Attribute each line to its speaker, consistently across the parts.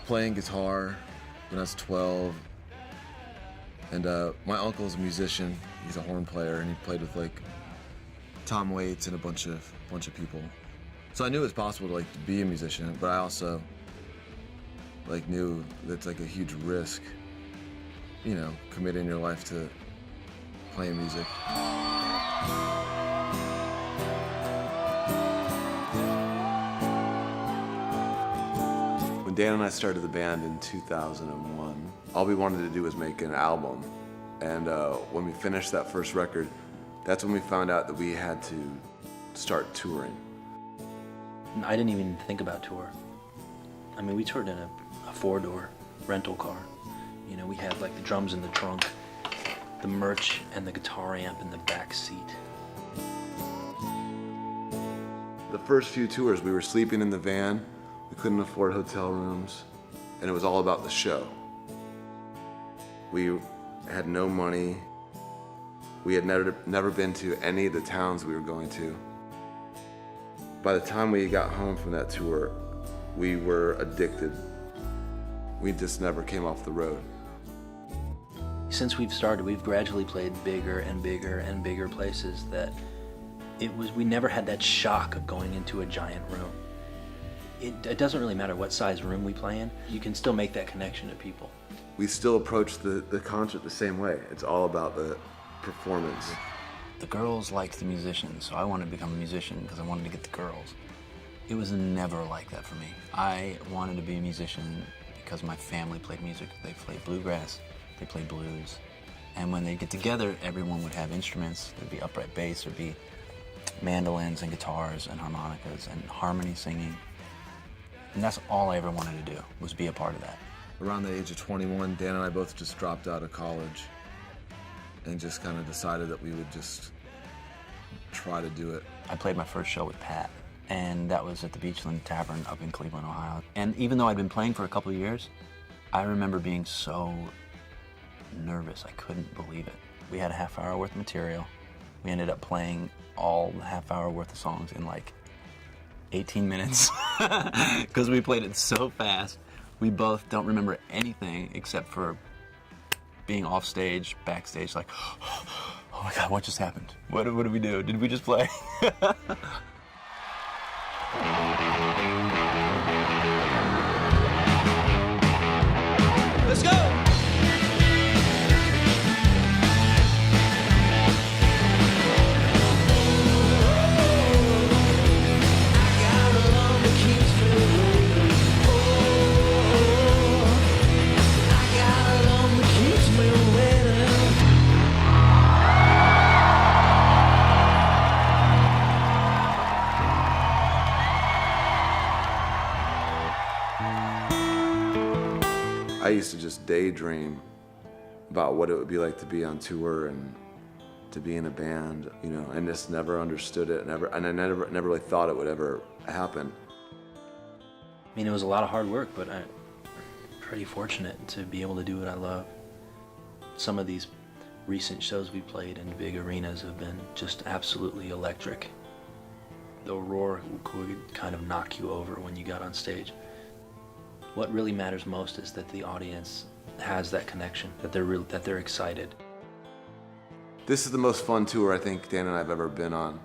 Speaker 1: playing guitar when I was 12. And my uncle's a musician. He's a horn player, and he played with like Tom Waits and a bunch of people. So I knew it was possible to be a musician, but I also knew that's like a huge risk, committing your life to playing music.
Speaker 2: When Dan and I started the band in 2001, all we wanted to do was make an album. And when we finished that first record, that's when we found out that we had to start touring.
Speaker 3: I didn't even think about tour. I mean, we toured in a four-door rental car. We had like the drums in the trunk, the merch and the guitar amp in the back seat.
Speaker 2: The first few tours, we were sleeping in the van. We couldn't afford hotel rooms, and it was all about the show. We had no money. We had never been to any of the towns we were going to. By the time we got home from that tour, we were addicted. We just never came off the road.
Speaker 3: Since we've started, we've gradually played bigger and bigger and bigger places that we never had that shock of going into a giant room. It doesn't really matter what size room we play in, you can still make that connection to people.
Speaker 2: We still approach the concert the same way. It's all about the performance.
Speaker 4: The girls liked the musicians, so I wanted to become a musician because I wanted to get the girls. It was never like that for me. I wanted to be a musician because my family played music. They played bluegrass, they played blues. And when they'd get together, everyone would have instruments. There'd be upright bass, there'd be mandolins and guitars and harmonicas and harmony singing. And that's all I ever wanted to do, was be a part of that.
Speaker 1: Around the age of 21, Dan and I both just dropped out of college and just kind of decided that we would just try to do it.
Speaker 4: I played my first show with Pat, and that was at the Beachland Tavern up in Cleveland, Ohio. And even though I'd been playing for a couple of years, I remember being so nervous. I couldn't believe it. We had a half hour worth of material. We ended up playing all the half hour worth of songs in like 18 minutes because we played it so fast. We both don't remember anything except for being off stage, backstage, like, oh my God, what just happened? What did we do? Did we just play?
Speaker 5: Let's go!
Speaker 2: I used to just daydream about what it would be like to be on tour and to be in a band, and just never understood it, and I never really thought it would ever happen.
Speaker 3: I mean, it was a lot of hard work, but I'm pretty fortunate to be able to do what I love. Some of these recent shows we played in big arenas have been just absolutely electric. The roar would kind of knock you over when you got on stage. What really matters most is that the audience has that connection, that they're excited.
Speaker 2: This is the most fun tour I think Dan and I have ever been on.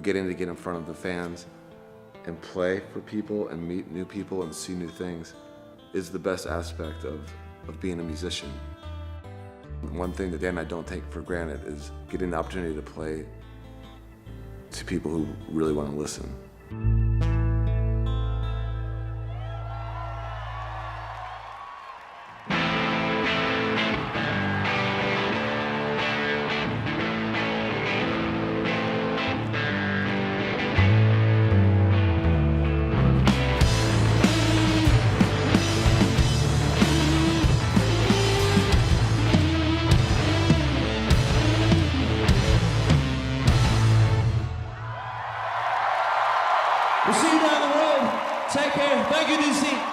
Speaker 2: Getting to get in front of the fans and play for people and meet new people and see new things is the best aspect of being a musician. One thing that Dan and I don't take for granted is getting the opportunity to play to people who really want to listen.
Speaker 5: We'll see you down the road. Take care. Thank you, DC.